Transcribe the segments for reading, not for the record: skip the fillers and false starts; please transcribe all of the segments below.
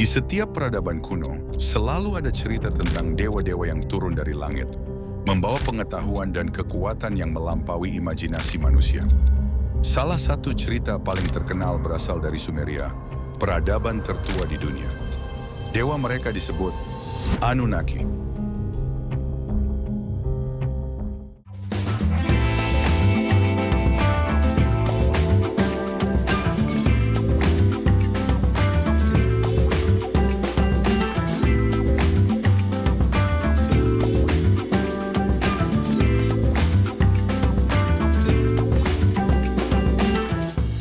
Di setiap peradaban kuno, selalu ada cerita tentang dewa-dewa yang turun dari langit, membawa pengetahuan dan kekuatan yang melampaui imajinasi manusia. Salah satu cerita paling terkenal berasal dari Sumeria, peradaban tertua di dunia. Dewa mereka disebut Anunnaki.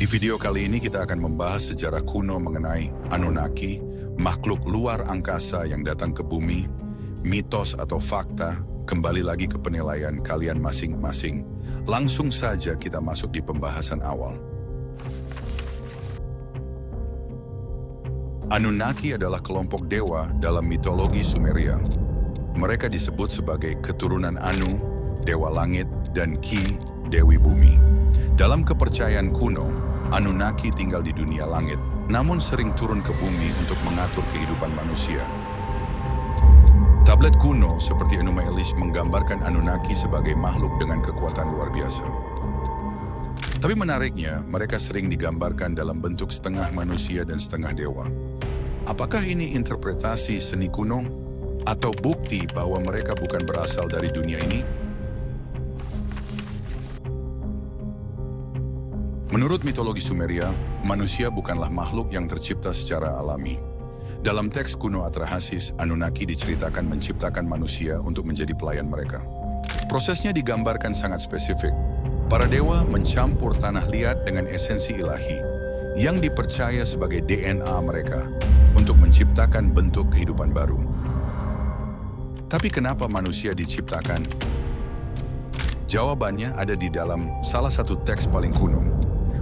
Di video kali ini kita akan membahas sejarah kuno mengenai Anunnaki, makhluk luar angkasa yang datang ke bumi, mitos atau fakta, kembali lagi ke penilaian kalian masing-masing. Langsung saja kita masuk di pembahasan awal. Anunnaki adalah kelompok dewa dalam mitologi Sumeria. Mereka disebut sebagai keturunan Anu, dewa langit, dan Ki, dewi bumi. Dalam kepercayaan kuno, Anunnaki tinggal di dunia langit, namun sering turun ke bumi untuk mengatur kehidupan manusia. Tablet kuno seperti Enuma Elish menggambarkan Anunnaki sebagai makhluk dengan kekuatan luar biasa. Tapi menariknya, mereka sering digambarkan dalam bentuk setengah manusia dan setengah dewa. Apakah ini interpretasi seni kuno atau bukti bahwa mereka bukan berasal dari dunia ini? Menurut mitologi Sumeria, manusia bukanlah makhluk yang tercipta secara alami. Dalam teks kuno Atrahasis, Anunnaki diceritakan menciptakan manusia untuk menjadi pelayan mereka. Prosesnya digambarkan sangat spesifik. Para dewa mencampur tanah liat dengan esensi ilahi, yang dipercaya sebagai DNA mereka, untuk menciptakan bentuk kehidupan baru. Tapi kenapa manusia diciptakan? Jawabannya ada di dalam salah satu teks paling kuno.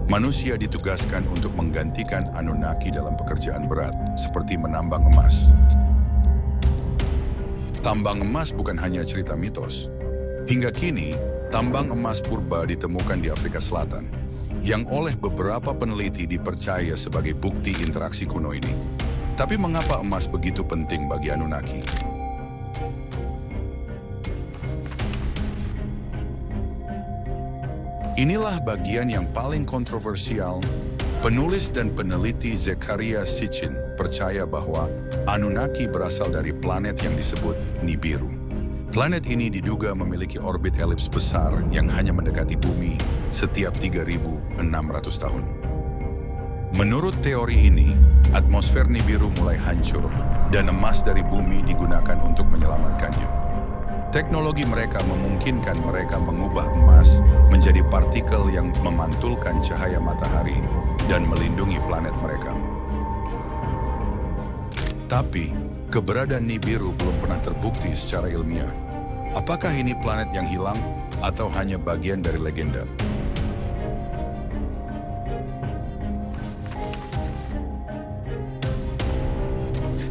Manusia ditugaskan untuk menggantikan Anunnaki dalam pekerjaan berat, seperti menambang emas. Tambang emas bukan hanya cerita mitos. Hingga kini, tambang emas purba ditemukan di Afrika Selatan, yang oleh beberapa peneliti dipercaya sebagai bukti interaksi kuno ini. Tapi mengapa emas begitu penting bagi Anunnaki? Inilah bagian yang paling kontroversial. Penulis dan peneliti Zecharia Sitchin percaya bahwa Anunnaki berasal dari planet yang disebut Nibiru. Planet ini diduga memiliki orbit elips besar yang hanya mendekati bumi setiap 3.600 tahun. Menurut teori ini, atmosfer Nibiru mulai hancur dan emas dari bumi digunakan untuk menyelamatkannya. Teknologi mereka memungkinkan mereka mengubah emas menjadi partikel yang memantulkan cahaya matahari dan melindungi planet mereka. Tapi, keberadaan Nibiru belum pernah terbukti secara ilmiah. Apakah ini planet yang hilang atau hanya bagian dari legenda?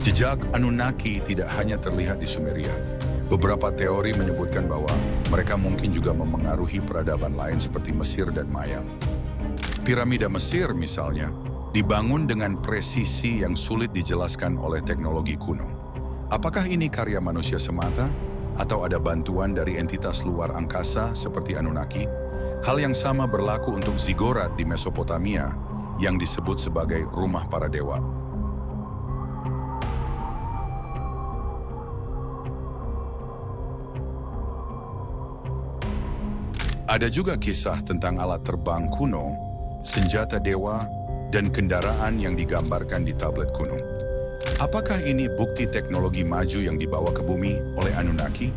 Jejak Anunnaki tidak hanya terlihat di Sumeria. Beberapa teori menyebutkan bahwa mereka mungkin juga memengaruhi peradaban lain seperti Mesir dan Maya. Piramida Mesir misalnya, dibangun dengan presisi yang sulit dijelaskan oleh teknologi kuno. Apakah ini karya manusia semata? Atau ada bantuan dari entitas luar angkasa seperti Anunnaki? Hal yang sama berlaku untuk Ziggurat di Mesopotamia, yang disebut sebagai rumah para dewa. Ada juga kisah tentang alat terbang kuno, senjata dewa, dan kendaraan yang digambarkan di tablet kuno. Apakah ini bukti teknologi maju yang dibawa ke bumi oleh Anunnaki?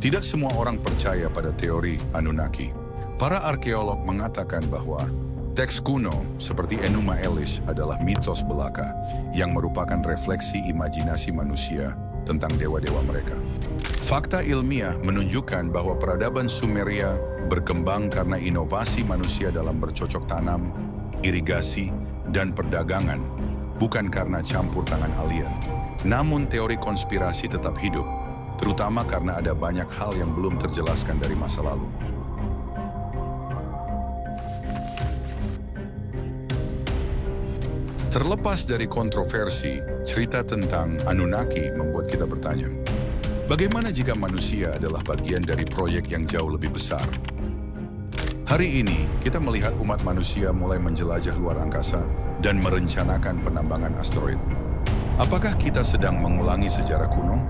Tidak semua orang percaya pada teori Anunnaki. Para arkeolog mengatakan bahwa teks kuno seperti Enuma Elish adalah mitos belaka yang merupakan refleksi imajinasi manusia tentang dewa-dewa mereka. Fakta ilmiah menunjukkan bahwa peradaban Sumeria berkembang karena inovasi manusia dalam bercocok tanam, irigasi, dan perdagangan, bukan karena campur tangan alien. Namun teori konspirasi tetap hidup, terutama karena ada banyak hal yang belum terjelaskan dari masa lalu. Terlepas dari kontroversi, cerita tentang Anunnaki membuat kita bertanya, bagaimana jika manusia adalah bagian dari proyek yang jauh lebih besar? Hari ini, kita melihat umat manusia mulai menjelajah luar angkasa dan merencanakan penambangan asteroid. Apakah kita sedang mengulangi sejarah kuno?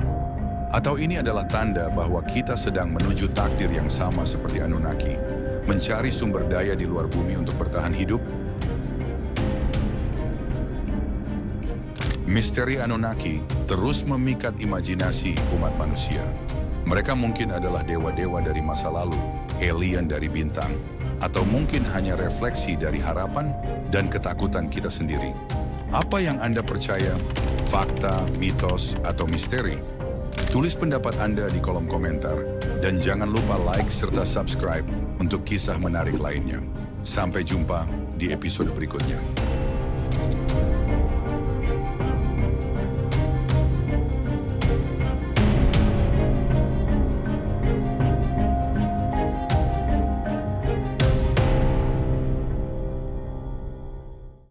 Atau ini adalah tanda bahwa kita sedang menuju takdir yang sama seperti Anunnaki, mencari sumber daya di luar bumi untuk bertahan hidup? Misteri Anunnaki terus memikat imajinasi umat manusia. Mereka mungkin adalah dewa-dewa dari masa lalu, alien dari bintang, atau mungkin hanya refleksi dari harapan dan ketakutan kita sendiri. Apa yang Anda percaya? Fakta, mitos, atau misteri? Tulis pendapat Anda di kolom komentar, dan jangan lupa like serta subscribe untuk kisah menarik lainnya. Sampai jumpa di episode berikutnya.